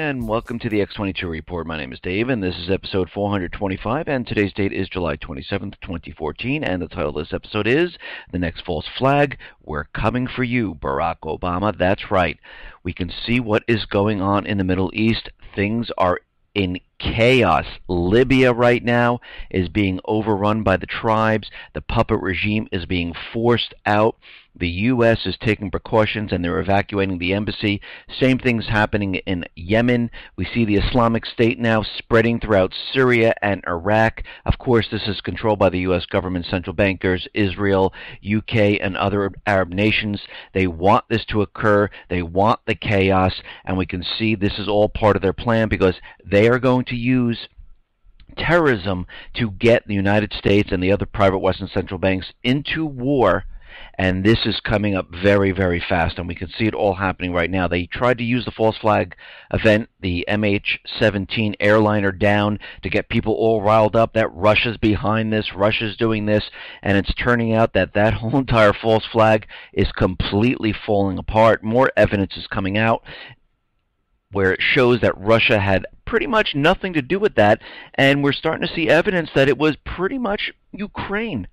and welcome to the X22 Report. My name is Dave, and this is episode 425, and today's date is July 27th, 2014, and the title of this episode is The Next False Flag, We're Coming for You, Barack Obama. That's right. We can see what is going on in the Middle East. Things are in chaos. Libya right now is being overrun by the tribes. The puppet regime is being forced out. The U.S. is taking precautions and they're evacuating the embassy. Same thing's happening in Yemen. We see the Islamic State now spreading throughout Syria and Iraq. Of course, this is controlled by the U.S. government, central bankers, Israel, UK, and other Arab nations. They want this to occur. They want the chaos, and we can see this is all part of their plan because they are going to use terrorism to get the United States and the other private Western central banks into war. And this is coming up very, very fast, and we can see it all happening right now. They tried to use the false flag event, the MH17 airliner down, to get people all riled up that Russia's behind this, Russia's doing this, and it's turning out that that whole entire false flag is completely falling apart. More evidence is coming out where it shows that Russia had pretty much nothing to do with that, and we're starting to see evidence that it was pretty much Ukraine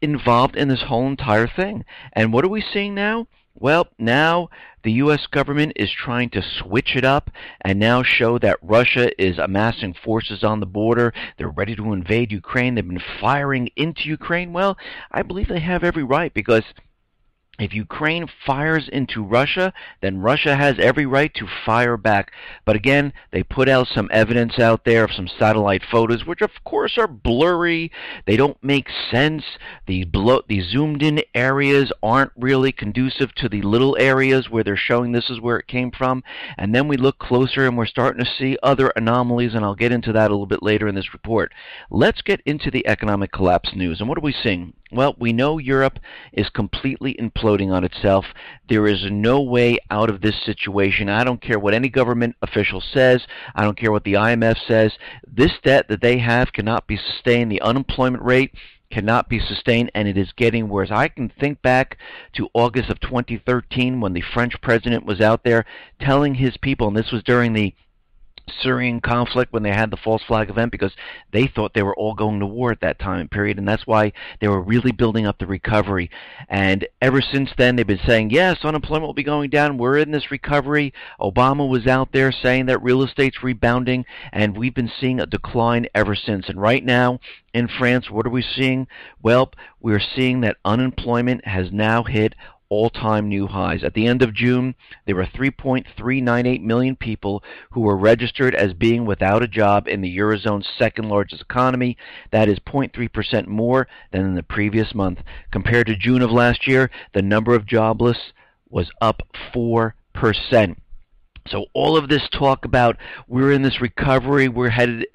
involved in this whole entire thing. And what are we seeing now? Well, now the U.S. government is trying to switch it up and now show that Russia is amassing forces on the border. They're ready to invade Ukraine. They've been firing into Ukraine. Well, I believe they have every right, because if Ukraine fires into Russia, then Russia has every right to fire back. But again, they put out some evidence out there of some satellite photos, which of course are blurry. They don't make sense. The zoomed in areas aren't really conducive to the little areas where they're showing this is where it came from. And then we look closer and we're starting to see other anomalies, and I'll get into that a little bit later in this report. Let's get into the economic collapse news. And what are we seeing? Well, we know Europe is completely imploding on itself. There is no way out of this situation. I don't care what any government official says. I don't care what the IMF says. This debt that they have cannot be sustained. The unemployment rate cannot be sustained, and it is getting worse. I can think back to August of 2013 when the French president was out there telling his people, and this was during the Syrian conflict when they had the false flag event, because they thought they were all going to war at that time period, and that's why they were really building up the recovery. And ever since then, they've been saying, yes, unemployment will be going down, we're in this recovery. Obama was out there saying that real estate's rebounding, and we've been seeing a decline ever since. And right now in France, what are we seeing? Well, we're seeing that unemployment has now hit all-time new highs. At the end of June, there were 3.398 million people who were registered as being without a job in the Eurozone's second largest economy. That is 0.3% more than in the previous month. Compared to June of last year, the number of jobless was up 4%. So all of this talk about we're in this recovery, we're headed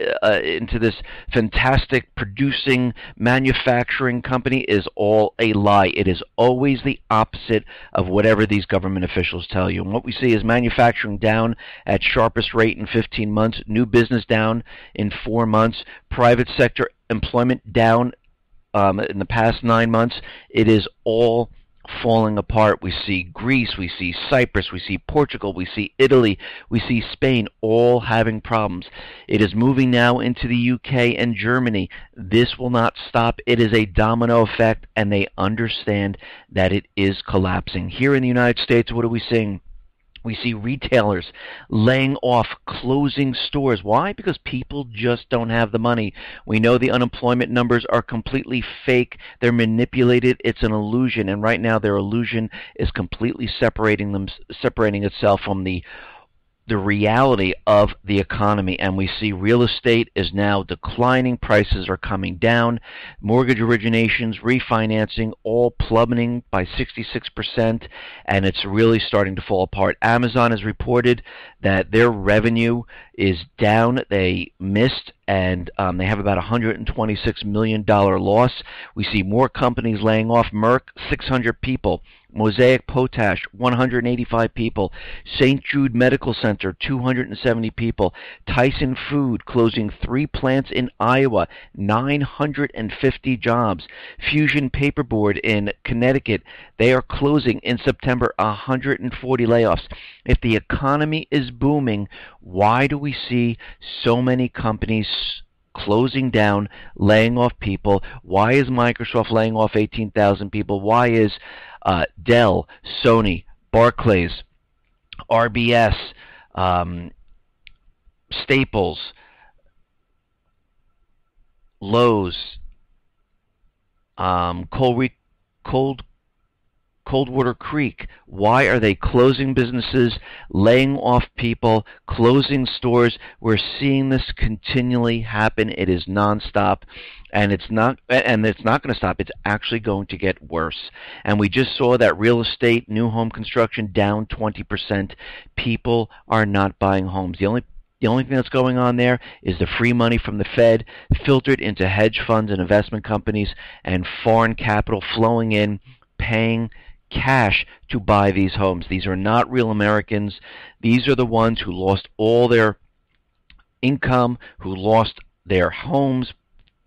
into this fantastic producing manufacturing company is all a lie. It is always the opposite of whatever these government officials tell you. And what we see is manufacturing down at sharpest rate in 15 months, new business down in 4 months, private sector employment down in the past 9 months. It is all falling apart. We see Greece, we see Cyprus, we see Portugal, we see Italy, we see Spain, all having problems. It is moving now into the UK and Germany. This will not stop. It is a domino effect, and they understand that it is collapsing. Here in the United States, what are we seeing? We see retailers laying off, closing stores. Why? Because people just don't have the money. We know the unemployment numbers are completely fake. They're manipulated. It's an illusion. And right now their illusion is completely separating itself from the reality of the economy. And we see real estate is now declining, prices are coming down, mortgage originations, refinancing, all plummeting by 66%, and it's really starting to fall apart. Amazon has reported that their revenue is down. They missed and they have about $126 million loss. We see more companies laying off. Merck, 600 people. Mosaic Potash, 185 people. St. Jude Medical Center, 270 people. Tyson Food closing 3 plants in Iowa, 950 jobs. Fusion Paperboard in Connecticut, they are closing in September, 140 layoffs. If the economy is booming, why do we see so many companies closing down, laying off people? Why is Microsoft laying off 18,000 people? Why is Dell, Sony, Barclays, RBS, Staples, Lowe's, Coldwater Creek, why are they closing businesses, laying off people, closing stores? We're seeing this continually happen. It is nonstop, and it's not going to stop. It's actually going to get worse. And we just saw that real estate, new home construction down 20%. People are not buying homes. The only thing that's going on there is the free money from the Fed filtered into hedge funds and investment companies, and foreign capital flowing in, paying cash to buy these homes. These are not real Americans. These are the ones who lost all their income, who lost their homes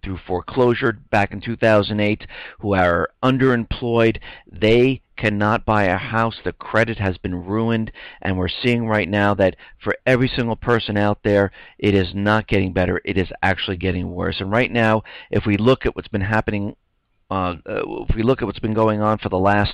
through foreclosure back in 2008, who are underemployed. They cannot buy a house. The credit has been ruined, and we're seeing right now that for every single person out there, it is not getting better. It is actually getting worse. And right now, if we look at what's been happening, if we look at what's been going on for the last,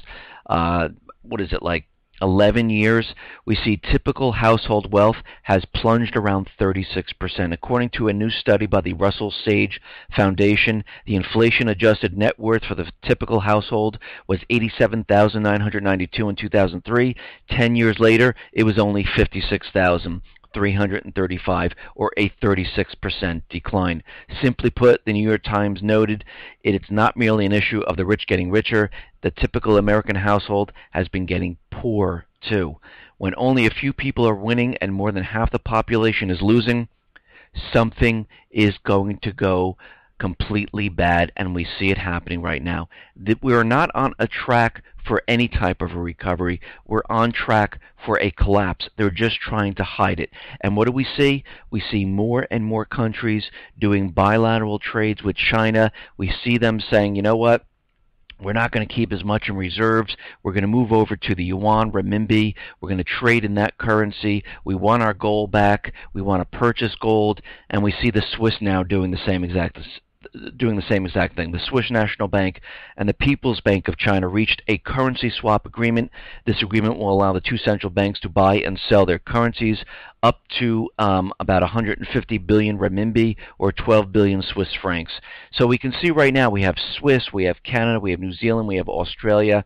11 years, we see typical household wealth has plunged around 36%. According to a new study by the Russell Sage Foundation, the inflation-adjusted net worth for the typical household was $87,992 in 2003. 10 years later, it was only $56,335, or a 36% decline. Simply put, the New York Times noted, it's not merely an issue of the rich getting richer. The typical American household has been getting poor too. When only a few people are winning and more than half the population is losing, something is going to go completely bad, and we see it happening right now. We are not on a track for any type of a recovery. We're on track for a collapse. They're just trying to hide it. And what do we see? We see more and more countries doing bilateral trades with China. We see them saying, you know what? We're not going to keep as much in reserves. We're going to move over to the yuan, renminbi. We're going to trade in that currency. We want our gold back. We want to purchase gold. And we see the Swiss now doing the same exact thing. The Swiss National Bank and the People's Bank of China reached a currency swap agreement. This agreement will allow the two central banks to buy and sell their currencies up to about 150 billion renminbi, or 12 billion Swiss francs. So we can see right now we have Swiss, we have Canada, we have New Zealand, we have Australia,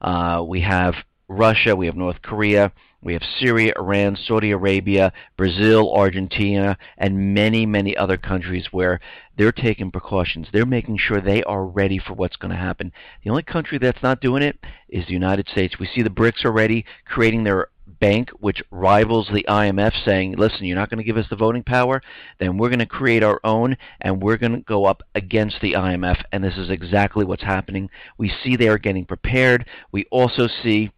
we have Russia, we have North Korea, we have Syria, Iran, Saudi Arabia, Brazil, Argentina, and many, many other countries where they're taking precautions. They're making sure they are ready for what's going to happen. The only country that's not doing it is the United States. We see the BRICS already creating their bank, which rivals the IMF, saying, listen, you're not going to give us the voting power, then we're going to create our own, and we're going to go up against the IMF. And this is exactly what's happening. We see they are getting prepared. We also see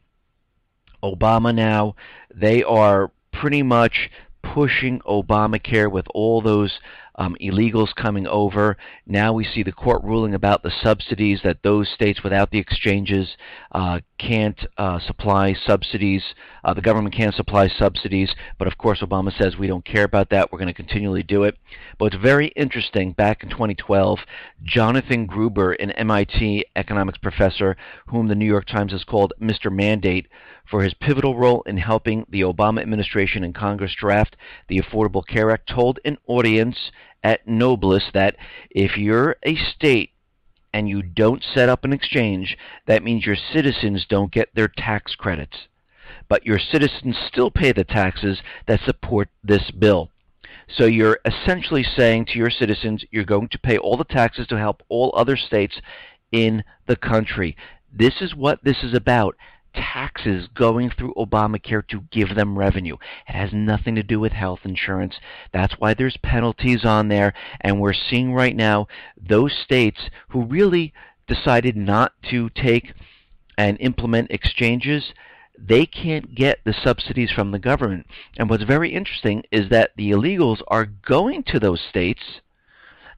Obama now, they are pretty much pushing Obamacare with all those illegals coming over. Now we see the court ruling about the subsidies, that those states without the exchanges can't supply subsidies. The government can't supply subsidies, but of course Obama says we don't care about that. We're going to continually do it. But it's very interesting. Back in 2012, Jonathan Gruber, an MIT economics professor, whom the New York Times has called Mr. Mandate, for his pivotal role in helping the Obama administration and Congress draft the Affordable Care Act, told an audience at Nobles that if you're a state and you don't set up an exchange, that means your citizens don't get their tax credits. But your citizens still pay the taxes that support this bill. So you're essentially saying to your citizens, you're going to pay all the taxes to help all other states in the country. This is what this is about. taxes going through Obamacare to give them revenue. It has nothing to do with health insurance. That's why there's penalties on there, and we're seeing right now those states who really decided not to take and implement exchanges, they can't get the subsidies from the government. And what's very interesting is that the illegals are going to those states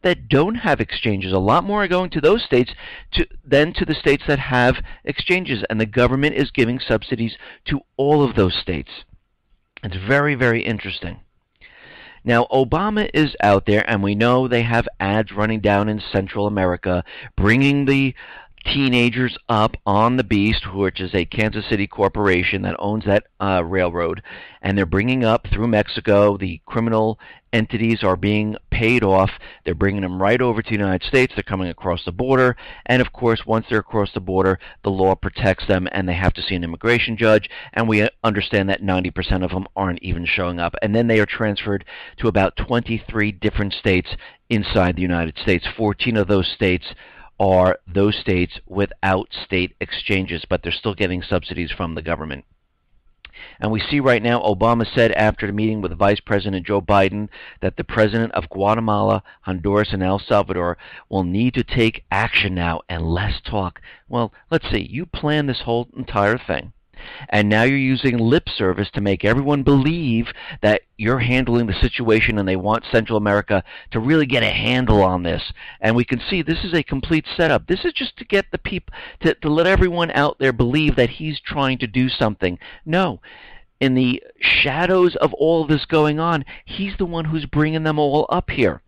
that don't have exchanges. A lot more are going to those states than to the states that have exchanges, and the government is giving subsidies to all of those states. It's very, very interesting. Now, Obama is out there, and we know they have ads running down in Central America, bringing the teenagers up on the Beast, which is a Kansas City corporation that owns that railroad, and they're bringing up through Mexico. The criminal entities are being paid off. They're bringing them right over to the United States. They're coming across the border, and of course, once they're across the border, the law protects them, and they have to see an immigration judge, and we understand that 90% of them aren't even showing up. And then they are transferred to about 23 different states inside the United States. 14 of those states are those states without state exchanges, but they're still getting subsidies from the government. And we see right now, Obama said after the meeting with Vice President Joe Biden that the president of Guatemala, Honduras, and El Salvador will need to take action now and less talk. Well, let's see, you planned this whole entire thing, and now you're using lip service to make everyone believe that you're handling the situation, and they want Central America to really get a handle on this. And we can see this is a complete setup. This is just to get the people, to let everyone out there believe that he's trying to do something. No. In the shadows of all of this going on, he's the one who's bringing them all up here.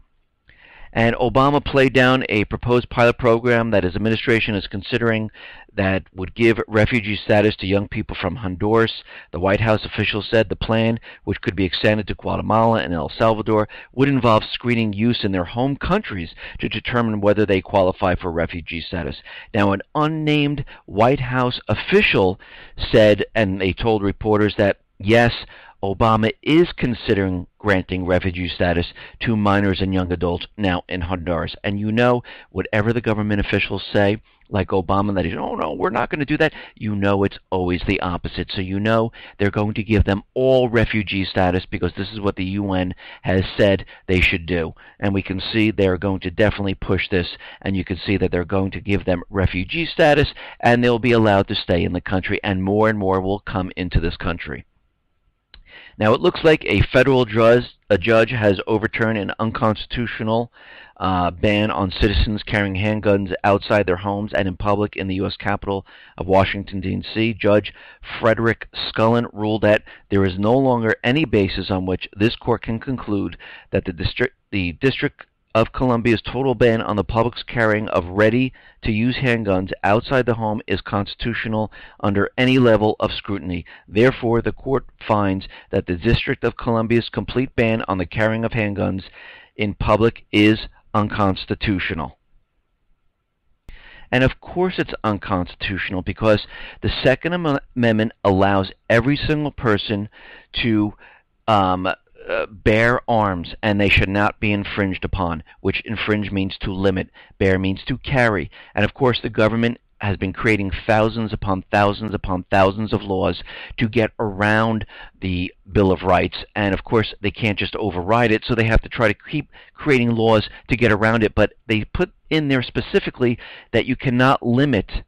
And Obama played down a proposed pilot program that his administration is considering that would give refugee status to young people from Honduras. The White House officials said the plan, which could be extended to Guatemala and El Salvador, would involve screening youth in their home countries to determine whether they qualify for refugee status. Now, an unnamed White House official said, and they told reporters that, yes, Obama is considering granting refugee status to minors and young adults now in Honduras. And you know, whatever the government officials say, like Obama, that he's, oh no, we're not going to do that, you know it's always the opposite. So you know they're going to give them all refugee status because this is what the UN has said they should do. And we can see they're going to definitely push this, and you can see that they're going to give them refugee status, and they'll be allowed to stay in the country, and more will come into this country. Now, it looks like a federal judge has overturned an unconstitutional ban on citizens carrying handguns outside their homes and in public in the U.S. capital of Washington, D.C. Judge Frederick Scullin ruled that there is no longer any basis on which this court can conclude that the District of Columbia's total ban on the public's carrying of ready-to-use handguns outside the home is constitutional under any level of scrutiny. Therefore, the court finds that the District of Columbia's complete ban on the carrying of handguns in public is unconstitutional. And of course it's unconstitutional because the Second Amendment allows every single person to bear arms, and they should not be infringed upon, which infringe means to limit, bear means to carry. And of course the government has been creating thousands upon thousands upon thousands of laws to get around the Bill of Rights, and of course they can't just override it, so they have to try to keep creating laws to get around it. But they put in there specifically that you cannot limit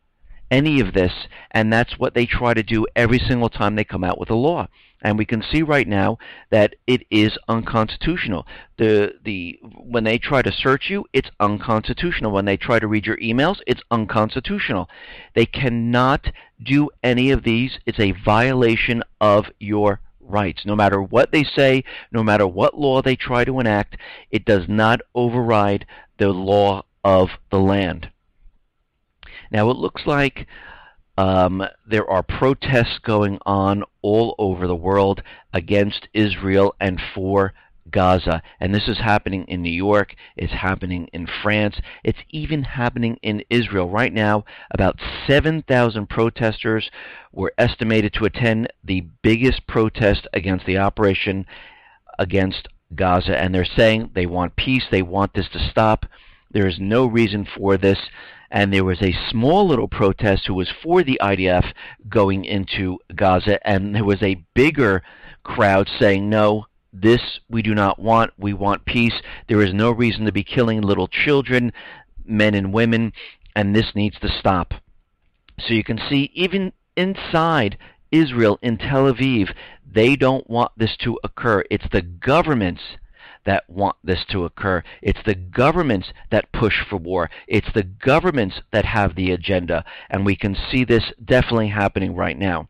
any of this, and that's what they try to do every single time they come out with a law. And we can see right now that it is unconstitutional. When they try to search you, it's unconstitutional. When they try to read your emails, it's unconstitutional. They cannot do any of these. It's a violation of your rights. No matter what they say, no matter what law they try to enact, it does not override the law of the land. Now, it looks like there are protests going on all over the world against Israel and for Gaza. And this is happening in New York. It's happening in France. It's even happening in Israel. Right now, about 7,000 protesters were estimated to attend the biggest protest against the operation against Gaza. And they're saying they want peace. They want this to stop. There is no reason for this. and there was a small little protest who was for the IDF going into Gaza, and there was a bigger crowd saying, no, this we do not want. We want peace. There is no reason to be killing little children, men and women, and this needs to stop. So you can see even inside Israel, in Tel Aviv, they don't want this to occur. It's the governments that want this to occur. It's the governments that push for war. It's the governments that have the agenda, and we can see this definitely happening right now.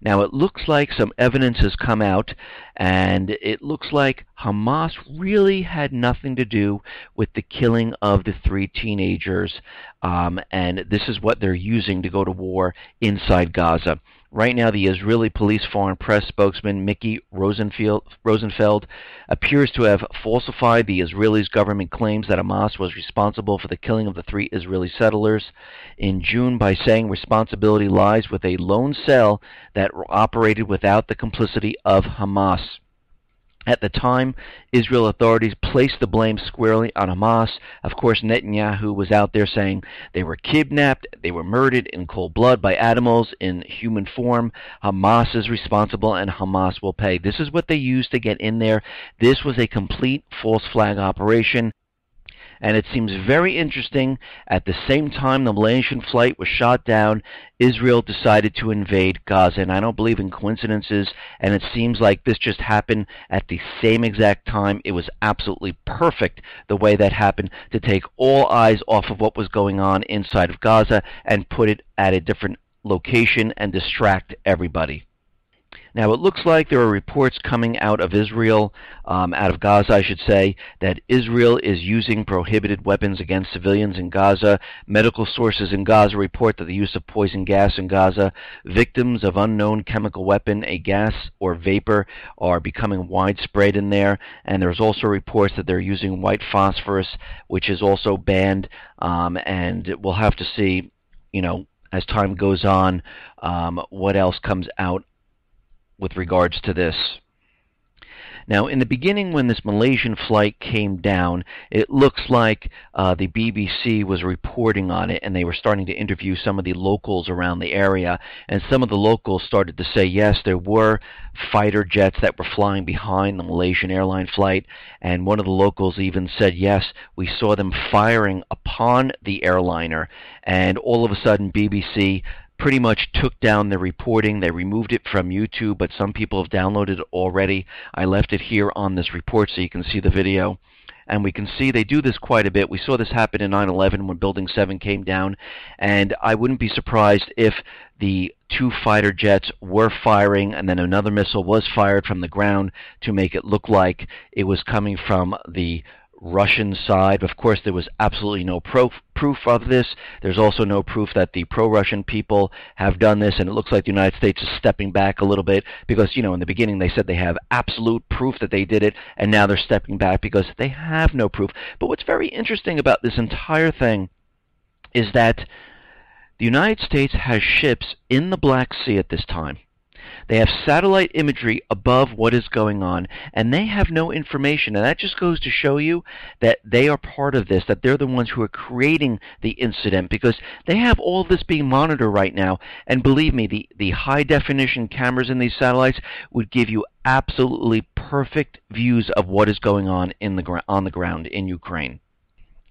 Now, it looks like some evidence has come out, and it looks like Hamas really had nothing to do with the killing of the 3 teenagers, and this is what they're using to go to war inside Gaza. Right now, the Israeli police foreign press spokesman Mickey Rosenfeld appears to have falsified the Israeli government claims that Hamas was responsible for the killing of the 3 Israeli settlers in June by saying responsibility lies with a lone cell that operated without the complicity of Hamas. At the time, Israel authorities placed the blame squarely on Hamas. Of course, Netanyahu was out there saying they were kidnapped, they were murdered in cold blood by animals in human form. Hamas is responsible and Hamas will pay. This is what they used to get in there. This was a complete false flag operation. And it seems very interesting, at the same time the Malaysian flight was shot down, Israel decided to invade Gaza. And I don't believe in coincidences, and it seems like this just happened at the same exact time. It was absolutely perfect the way that happened, to take all eyes off of what was going on inside of Gaza and put it at a different location and distract everybody. Now, it looks like there are reports coming out of Israel, out of Gaza, I should say, that Israel is using prohibited weapons against civilians in Gaza. Medical sources in Gaza report that the use of poison gas in Gaza, victims of unknown chemical weapon, a gas or vapor, are becoming widespread in there. And there's also reports that they're using white phosphorus, which is also banned. And we'll have to see, as time goes on, what else comes out with regards to this. Now, in the beginning, when this Malaysian flight came down, it looks like the BBC was reporting on it, and they were starting to interview some of the locals around the area, and some of the locals started to say, yes, there were fighter jets that were flying behind the Malaysian airline flight, and one of the locals even said, yes, we saw them firing upon the airliner, and all of a sudden, BBC pretty much took down the reporting. They removed it from YouTube, but some people have downloaded it already. I left it here on this report so you can see the video. And we can see they do this quite a bit. We saw this happen in 9/11 when Building 7 came down, and I wouldn't be surprised if the 2 fighter jets were firing and then another missile was fired from the ground to make it look like it was coming from the Russian side. Of course, there was absolutely no proof of this. There's also no proof that the pro-Russian people have done this, and it looks like the United States is stepping back a little bit because, in the beginning they said they have absolute proof that they did it, and now they're stepping back because they have no proof. But what's very interesting about this entire thing is that the United States has ships in the Black Sea at this time. They have satellite imagery above what is going on, and they have no information. And that just goes to show you that they are part of this, that they're the ones who are creating the incident, because they have all this being monitored right now. And believe me, the high-definition cameras in these satellites would give you absolutely perfect views of what is going on on the ground in Ukraine.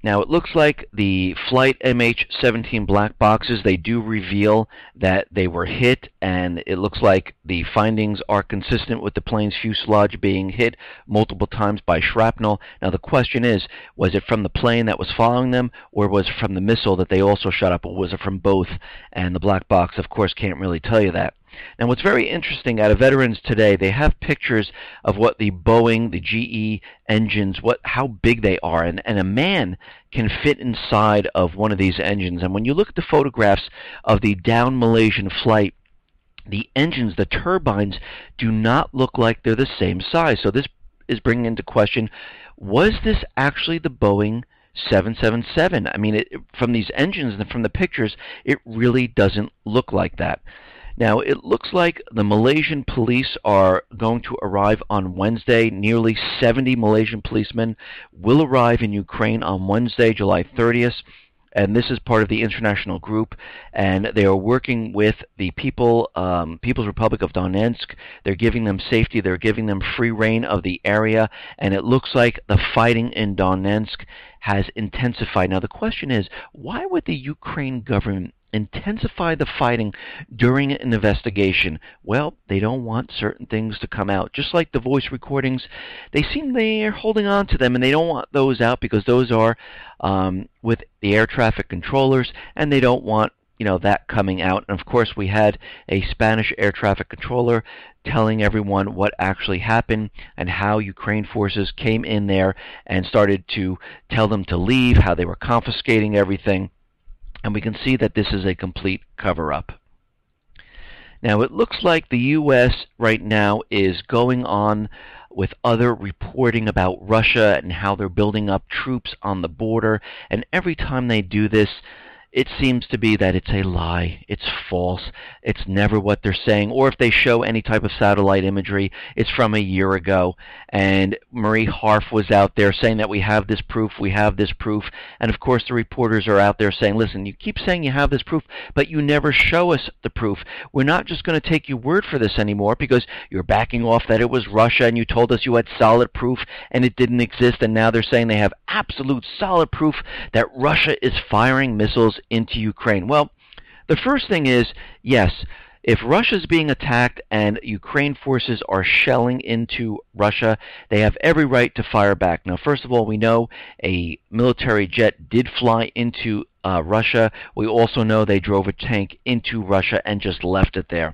Now, it looks like the flight MH17 black boxes, they do reveal that they were hit, and it looks like the findings are consistent with the plane's fuselage being hit multiple times by shrapnel. Now, the question is, was it from the plane that was following them, or was it from the missile that they also shot up, or was it from both? And the black box, of course, can't really tell you that. Now, what's very interesting, out of Veterans Today, they have pictures of what the Boeing, the GE engines, how big they are, and a man can fit inside of one of these engines. And when you look at the photographs of the down Malaysian flight, the engines, the turbines, do not look like they're the same size. So this is bringing into question, was this actually the Boeing 777? I mean, from these engines and from the pictures, it really doesn't look like that. Now, it looks like the Malaysian police are going to arrive on Wednesday. Nearly 70 Malaysian policemen will arrive in Ukraine on Wednesday, July 30th. and this is part of the international group, and they are working with the People's Republic of Donetsk. They're giving them safety, they're giving them free reign of the area, and it looks like the fighting in Donetsk has intensified. Now the question is, why would the Ukraine government intensify the fighting during an investigation? Well, they don't want certain things to come out. Just like the voice recordings, they seem they're holding on to them, and they don't want those out because those are with the air traffic controllers, and they don't want that coming out. And of course, we had a Spanish air traffic controller telling everyone what actually happened and how Ukraine forces came in there and started to tell them to leave, how they were confiscating everything. And we can see that this is a complete cover-up. Now, it looks like the U.S. right now is going on with other reporting about Russia and how they're building up troops on the border. And every time they do this, it seems to be that it's a lie. It's false. It's never what they're saying. Or if they show any type of satellite imagery, it's from a year ago. And Marie Harf was out there saying that we have this proof, we have this proof. And of course the reporters are out there saying, listen, you keep saying you have this proof, but you never show us the proof. We're not just going to take your word for this anymore because you're backing off that it was Russia and you told us you had solid proof and it didn't exist. And now they're saying they have absolute solid proof that Russia is firing missiles into Ukraine. Well, the first thing is, yes, if Russia's being attacked and Ukraine forces are shelling into Russia, they have every right to fire back. Now, first of all, we know a military jet did fly into Russia. We also know they drove a tank into Russia and just left it there.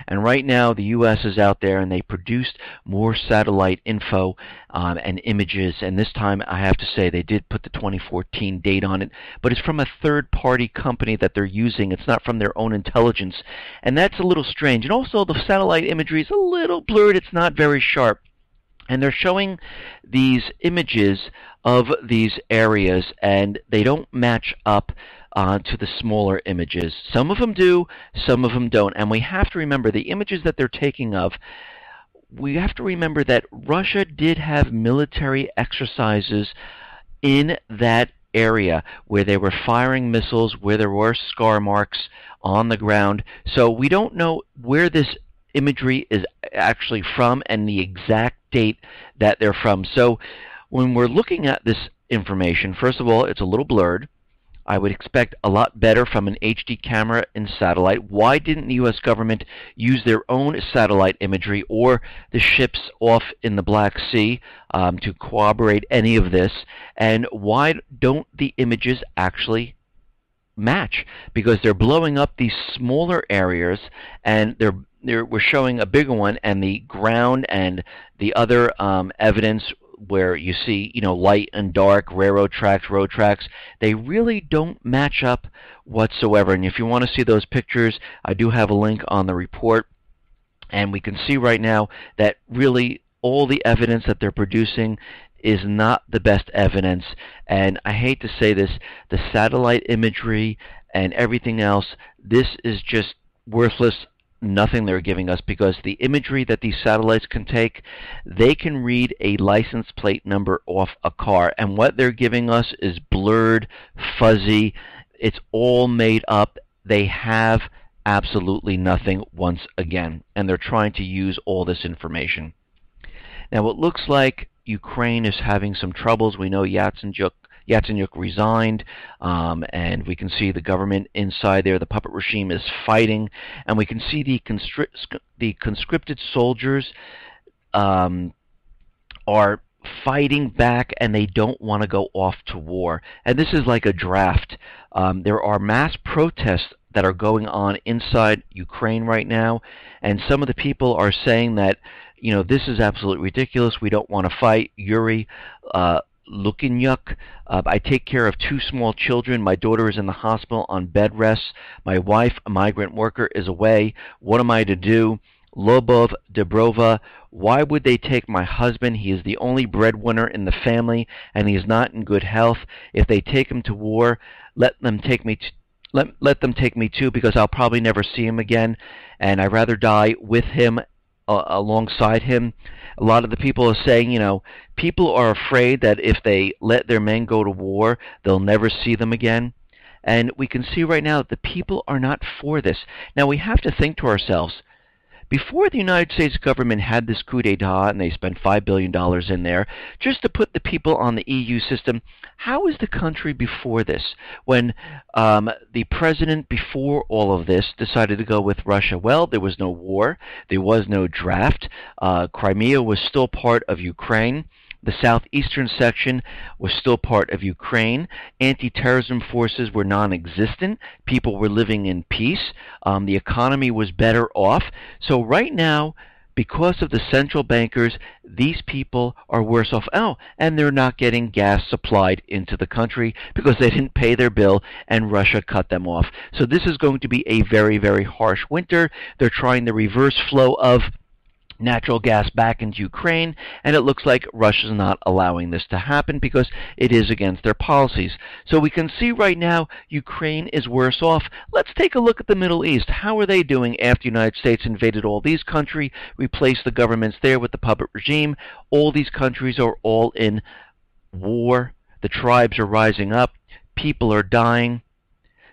And right now, the U.S. is out there, and they produced more satellite info and images. And this time, I have to say, they did put the 2014 date on it. But it's from a third-party company that they're using. It's not from their own intelligence. And that's a little strange. And also, the satellite imagery is a little blurred. It's not very sharp. And they're showing these images of these areas, and they don't match up to the smaller images. Some of them do, some of them don't. And we have to remember the images that they're taking of, we have to remember that Russia did have military exercises in that area where they were firing missiles, where there were scar marks on the ground. So we don't know where this imagery is actually from and the exact date that they're from. So when we're looking at this information, first of all, it's a little blurred. I would expect a lot better from an HD camera in satellite. Why didn't the U.S. government use their own satellite imagery or the ships off in the Black Sea to corroborate any of this? And why don't the images actually match? Because they're blowing up these smaller areas, and we're showing a bigger one, and the ground and the other evidence where you see, light and dark, railroad tracks, road tracks, they really don't match up whatsoever. And if you want to see those pictures, I do have a link on the report. And we can see right now that really all the evidence that they're producing is not the best evidence. And I hate to say this, the satellite imagery and everything else, this is just worthless. Nothing they're giving us, because the imagery that these satellites can take, they can read a license plate number off a car, and what they're giving us is blurred, fuzzy. It's all made up. They have absolutely nothing once again, and they're trying to use all this information. Now it looks like Ukraine is having some troubles. We know Yatsenyuk resigned, and we can see the government inside there. The puppet regime is fighting, and we can see the conscripted soldiers are fighting back, and they don't want to go off to war. And this is like a draft. There are mass protests that are going on inside Ukraine right now, and some of the people are saying that, this is absolutely ridiculous. We don't want to fight. Yuri Lukinyuk. I take care of 2 small children. My daughter is in the hospital on bed rest. My wife, a migrant worker, is away. What am I to do? Lobov Debrova. Why would they take my husband? He is the only breadwinner in the family, and he is not in good health. If they take him to war, let them take me too, because I'll probably never see him again, and I'd rather die with him, alongside him. A lot of the people are saying, people are afraid that if they let their men go to war, they'll never see them again. And we can see right now that the people are not for this. Now we have to think to ourselves, before the United States government had this coup d'etat and they spent $5 billion in there just to put the people on the EU system, how was the country before this? When the president before all of this decided to go with Russia, well, there was no war, there was no draft, Crimea was still part of Ukraine. The southeastern section was still part of Ukraine. Anti-terrorism forces were non-existent. People were living in peace. The economy was better off. So right now, because of the central bankers, these people are worse off. Oh, and they're not getting gas supplied into the country because they didn't pay their bill and Russia cut them off. So this is going to be a very, very harsh winter. They're trying the reverse flow of natural gas back into Ukraine, and it looks like Russia's not allowing this to happen because it is against their policies. So we can see right now Ukraine is worse off. Let's take a look at the Middle East. How are they doing after the United States invaded all these countries, replaced the governments there with the puppet regime? All these countries are all in war. The tribes are rising up. People are dying.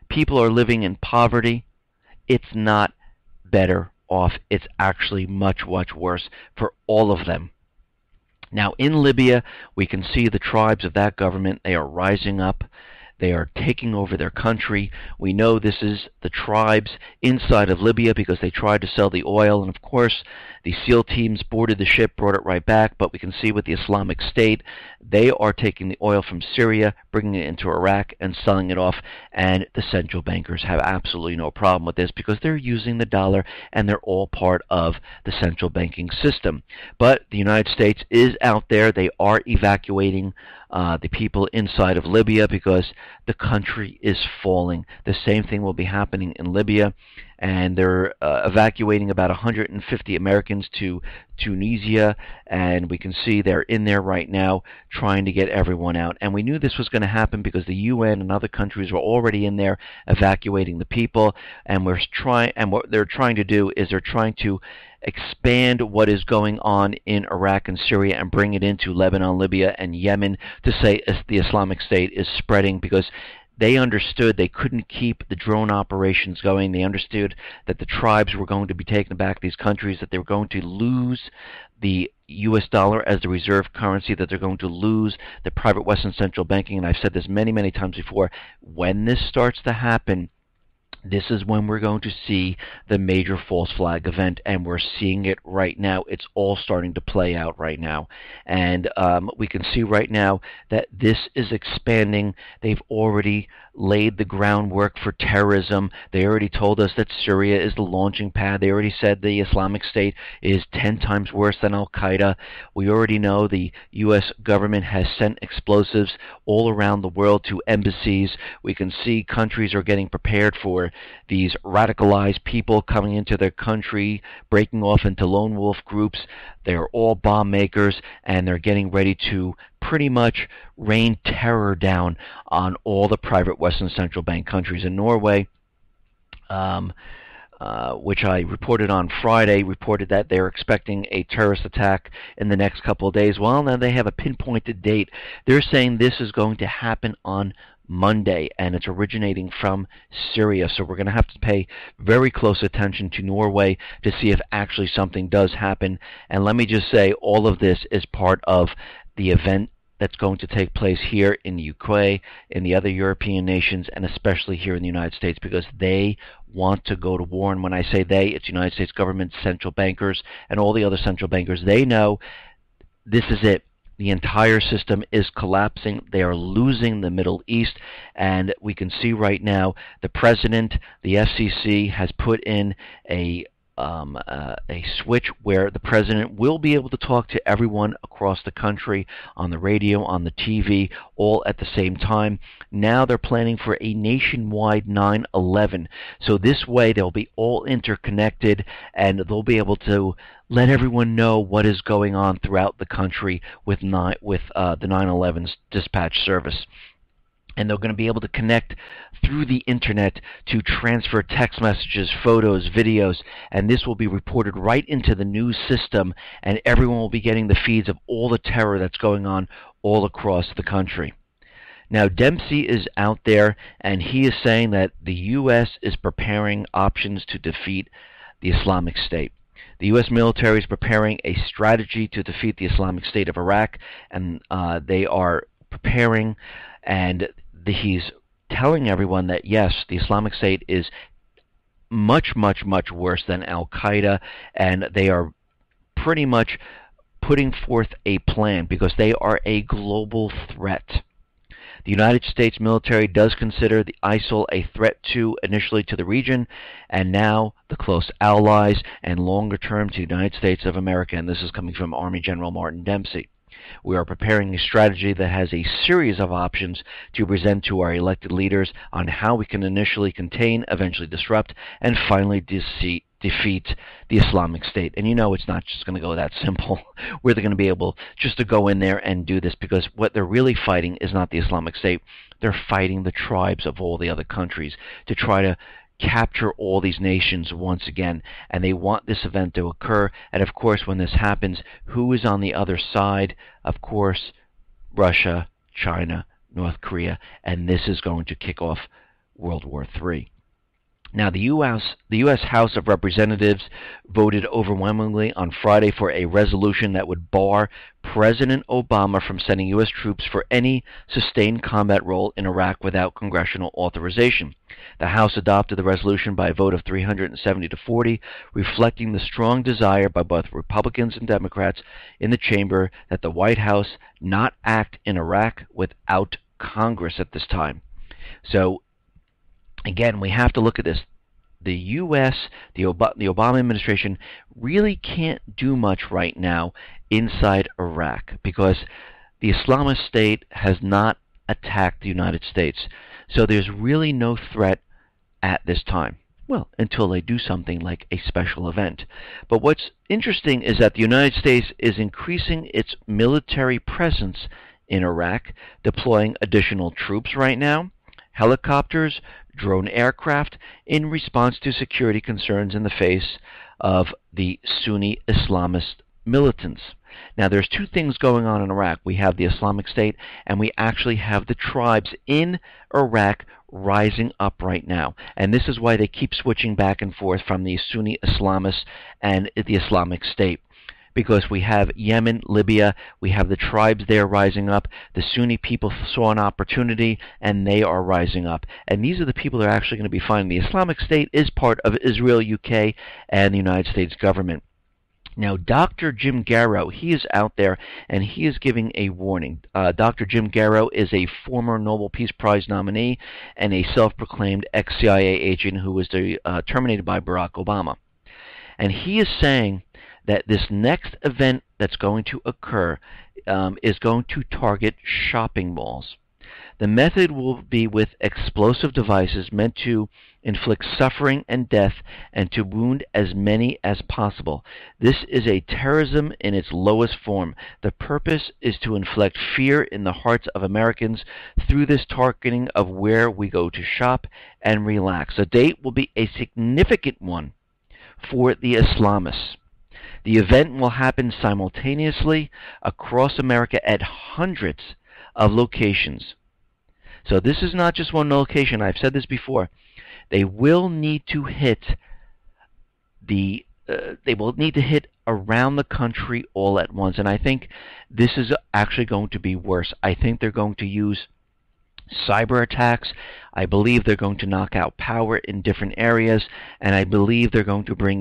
People are living in poverty. It's not better off. It's actually much, much worse for all of them. Now in Libya, we can see the tribes of that government. They are rising up. They are taking over their country. We know this is the tribes inside of Libya because they tried to sell the oil, and of course the SEAL teams boarded the ship, brought it right back. But we can see with the Islamic State, they are taking the oil from Syria, bringing it into Iraq and selling it off, and the central bankers have absolutely no problem with this because they're using the dollar and they're all part of the central banking system. But the United States is out there. They are evacuating the people inside of Libya because the country is falling. The same thing will be happening in Libya, and they're evacuating about 150 Americans to Tunisia, and we can see they're in there right now trying to get everyone out. And we knew this was going to happen because the UN and other countries were already in there evacuating the people, and what they're trying to do is they're trying to expand what is going on in Iraq and Syria and bring it into Lebanon, Libya, and Yemen to say the Islamic State is spreading because they understood they couldn't keep the drone operations going. They understood that the tribes were going to be taken back to these countries, that they were going to lose the U.S. dollar as the reserve currency, that they're going to lose the private Western central banking. And I've said this many, many times before. When this starts to happen, this is when we're going to see the major false flag event, and we're seeing it right now. It's all starting to play out right now. And we can see right now that this is expanding. They've already laid the groundwork for terrorism. They already told us that Syria is the launching pad. They already said the Islamic State is 10 times worse than Al-Qaeda. We already know the U.S. government has sent explosives all around the world to embassies. We can see countries are getting prepared for these radicalized people coming into their country, breaking off into lone wolf groups. They're all bomb makers, and they're getting ready to pretty much rain terror down on all the private Western central bank countries. In Norway, which I reported on Friday, reported that they're expecting a terrorist attack in the next couple of days. Well, now they have a pinpointed date. They're saying this is going to happen on Monday, and it's originating from Syria. So we're going to have to pay very close attention to Norway to see if actually something does happen. And let me just say, all of this is part of the event that's going to take place here in the UK, in the other European nations, and especially here in the United States, because they want to go to war. And when I say they, it's the United States government, central bankers, and all the other central bankers. They know this is it. The entire system is collapsing. They are losing the Middle East, and we can see right now the president, the FCC, has put in a switch where the president will be able to talk to everyone across the country on the radio, on the TV, all at the same time. Now they're planning for a nationwide 9/11. So this way they'll be all interconnected, and they'll be able to let everyone know what is going on throughout the country with the 9/11's dispatch service. And they're going to be able to connect through the internet to transfer text messages, photos, videos, and this will be reported right into the news system, and everyone will be getting the feeds of all the terror that's going on all across the country. Now, Dempsey is out there, and he is saying that the U.S. is preparing options to defeat the Islamic State. The U.S. military is preparing a strategy to defeat the Islamic State of Iraq, and they are preparing, and he's telling everyone that, yes, the Islamic State is much, much, much worse than Al-Qaeda, and they are pretty much putting forth a plan because they are a global threat. The United States military does consider the ISIL a threat initially to the region, and now the close allies, and longer term to the United States of America, and this is coming from Army General Martin Dempsey. We are preparing a strategy that has a series of options to present to our elected leaders on how we can initially contain, eventually disrupt, and finally defeat the Islamic State. And you know it's not just going to go that simple, where they're going to be able just to go in there and do this, because what they're really fighting is not the Islamic State. They're fighting the tribes of all the other countries to try to capture all these nations once again, and they want this event to occur. And of course, when this happens, who is on the other side? Of course, Russia, China, North Korea, and this is going to kick off World War III. Now, the U.S. House of Representatives voted overwhelmingly on Friday for a resolution that would bar President Obama from sending U.S. troops for any sustained combat role in Iraq without congressional authorization. The House adopted the resolution by a vote of 370 to 40, reflecting the strong desire by both Republicans and Democrats in the chamber that the White House not act in Iraq without Congress at this time. So, again, we have to look at this. The U.S., the Obama administration, really can't do much right now inside Iraq because the Islamist State has not attacked the United States. So there's really no threat at this time. Well, until they do something like a special event. But what's interesting is that the United States is increasing its military presence in Iraq, deploying additional troops right now, helicopters, drone aircraft, in response to security concerns in the face of the Sunni Islamist militants. Now, there's two things going on in Iraq. We have the Islamic State, and we actually have the tribes in Iraq rising up right now. And this is why they keep switching back and forth from the Sunni Islamists and the Islamic State. Because we have Yemen, Libya, we have the tribes there rising up. The Sunni people saw an opportunity, and they are rising up. And these are the people that are actually going to be fighting. The Islamic State is part of Israel, UK, and the United States government. Now, Dr. Jim Garrow, he is out there, and he is giving a warning. Dr. Jim Garrow is a former Nobel Peace Prize nominee and a self-proclaimed ex-CIA agent who was terminated by Barack Obama. And he is saying that this next event that's going to occur is going to target shopping malls. The method will be with explosive devices meant to inflict suffering and death and to wound as many as possible. This is a terrorism in its lowest form. The purpose is to inflict fear in the hearts of Americans through this targeting of where we go to shop and relax. The date will be a significant one for the Islamists. The event will happen simultaneously across America at hundreds of locations. So this is not just one location. I've said this before. They will need to hit around the country all at once. And I think this is actually going to be worse. I think they're going to use cyber attacks. I believe they're going to knock out power in different areas, and I believe they're going to bring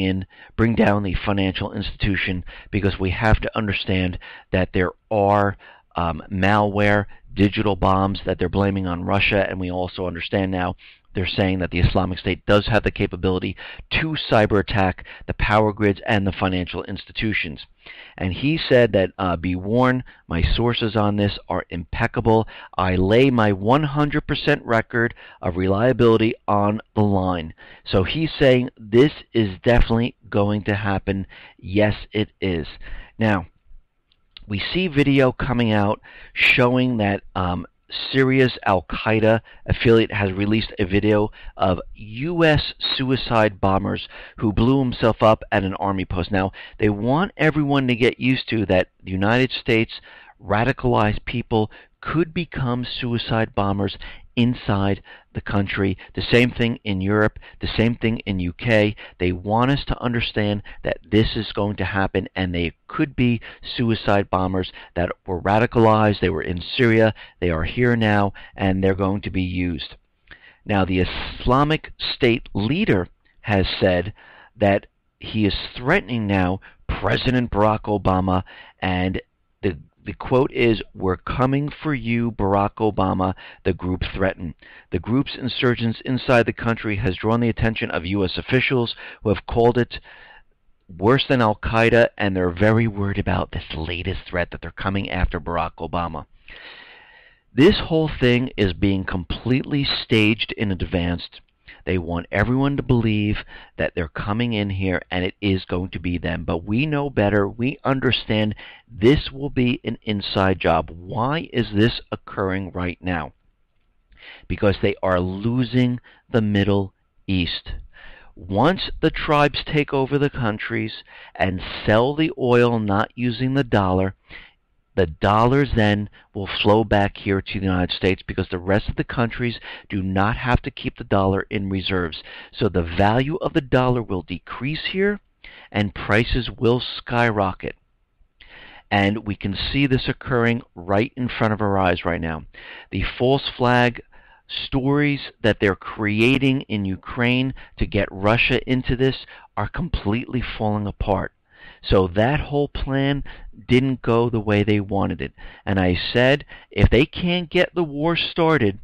down the financial institution, because we have to understand that there are malware, digital bombs that they're blaming on Russia, and we also understand now they're saying that the Islamic State does have the capability to cyber attack the power grids and the financial institutions. And he said that, be warned, my sources on this are impeccable. I lay my 100% record of reliability on the line. So he's saying this is definitely going to happen. Yes, it is. Now, we see video coming out showing that Syria's Al-Qaeda affiliate has released a video of U.S. suicide bombers who blew himself up at an army post. Now, they want everyone to get used to that the United States radicalized people could become suicide bombers inside the country. The same thing in Europe, the same thing in UK. They want us to understand that this is going to happen, and they could be suicide bombers that were radicalized. They were in Syria, they are here now, and they're going to be used. Now, the Islamic State leader has said that he is threatening now President Barack Obama, and the quote is, "We're coming for you, Barack Obama," the group threatened. The group's insurgence inside the country has drawn the attention of U.S. officials who have called it worse than Al-Qaeda, and they're very worried about this latest threat that they're coming after Barack Obama. This whole thing is being completely staged in advance. They want everyone to believe that they're coming in here and it is going to be them. But we know better. We understand this will be an inside job. Why is this occurring right now? Because they are losing the Middle East. Once the tribes take over the countries and sell the oil not using the dollars then will flow back here to the United States, because the rest of the countries do not have to keep the dollar in reserves. So the value of the dollar will decrease here and prices will skyrocket. And we can see this occurring right in front of our eyes right now. The false flag stories that they're creating in Ukraine to get Russia into this are completely falling apart. So that whole plan didn't go the way they wanted it. And I said, if they can't get the war started,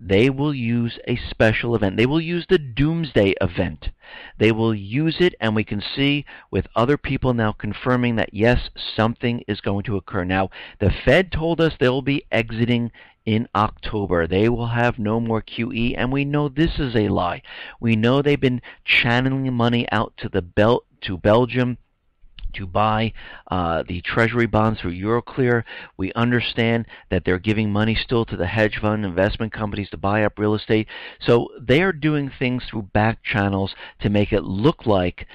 they will use a special event. They will use the doomsday event. They will use it, and we can see with other people now confirming that, yes, something is going to occur. Now, the Fed told us they'll be exiting in October. They will have no more QE, and we know this is a lie. We know they've been channeling money out to Belgium to buy the Treasury bonds through Euroclear. We understand that they're giving money still to the hedge fund investment companies to buy up real estate. So they are doing things through back channels to make it look like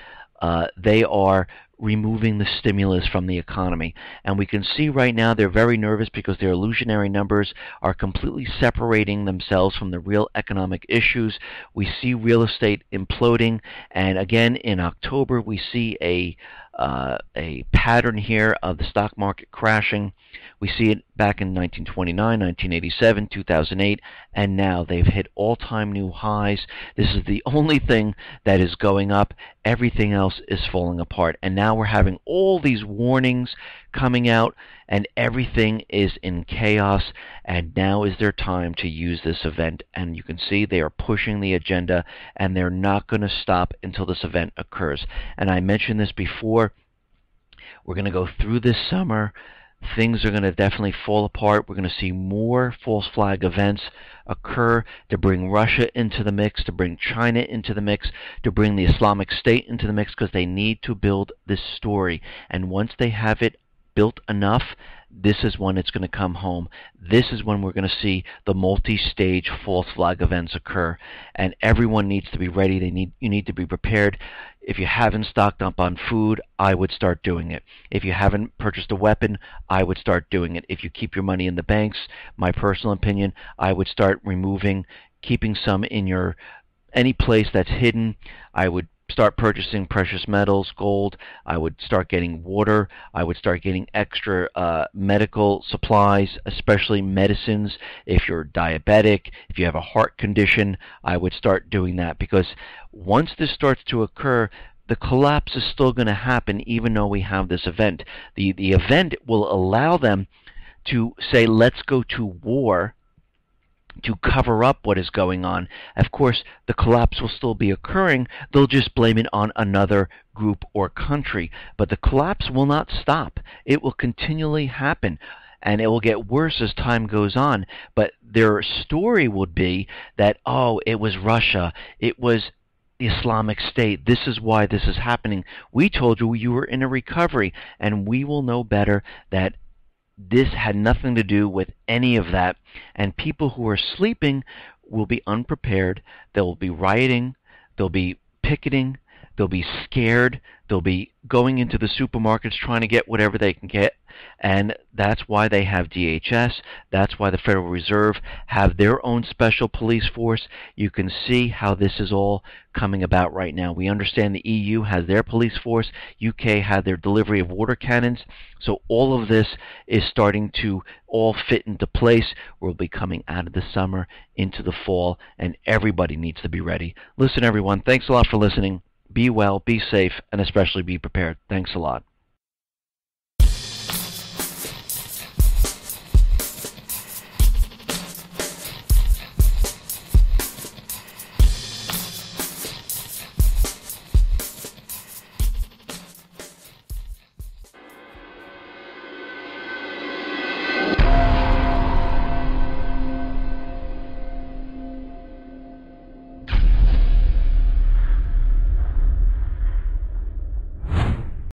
they are removing the stimulus from the economy. And we can see right now they're very nervous because their illusionary numbers are completely separating themselves from the real economic issues. We see real estate imploding, and again in October we see a pattern here of the stock market crashing. We see it back in 1929, 1987, 2008, and now they've hit all-time new highs. This is the only thing that is going up. Everything else is falling apart. And now we're having all these warnings coming out, and everything is in chaos. And now is their time to use this event. And you can see they are pushing the agenda, and they're not going to stop until this event occurs. And I mentioned this before. We're going to go through this summer. Things are going to definitely fall apart. We're going to see more false flag events occur to bring Russia into the mix, to bring China into the mix, to bring the Islamic State into the mix, because they need to build this story. And once they have it built enough, this is when it's going to come home. This is when we're going to see the multi-stage false flag events occur. And everyone needs to be ready. You need to be prepared. If you haven't stocked up on food, I would start doing it. If you haven't purchased a weapon, I would start doing it. If you keep your money in the banks, my personal opinion, I would start keeping some in any place that's hidden. I would start purchasing precious metals, gold. I would start getting water. I would start getting extra medical supplies, especially medicines. If you're diabetic, if you have a heart condition, I would start doing that, because once this starts to occur, the collapse is still going to happen even though we have this event. The event will allow them to say, let's go to war, to cover up what is going on. Of course, the collapse will still be occurring. They'll just blame it on another group or country. But the collapse will not stop. It will continually happen, and it will get worse as time goes on. But their story would be that, oh, it was Russia, it was the Islamic State, this is why this is happening. We told you you were in a recovery, and we will know better that this had nothing to do with any of that, and people who are sleeping will be unprepared. They'll be rioting, they'll be picketing, They'll be scared. They'll be going into the supermarkets trying to get whatever they can get. And that's why they have DHS. That's why the Federal Reserve have their own special police force. You can see how this is all coming about right now. We understand the EU has their police force. UK had their delivery of water cannons. So all of this is starting to all fit into place. We'll be coming out of the summer into the fall, and everybody needs to be ready. Listen, everyone, thanks a lot for listening. Be well, be safe, and especially be prepared. Thanks a lot.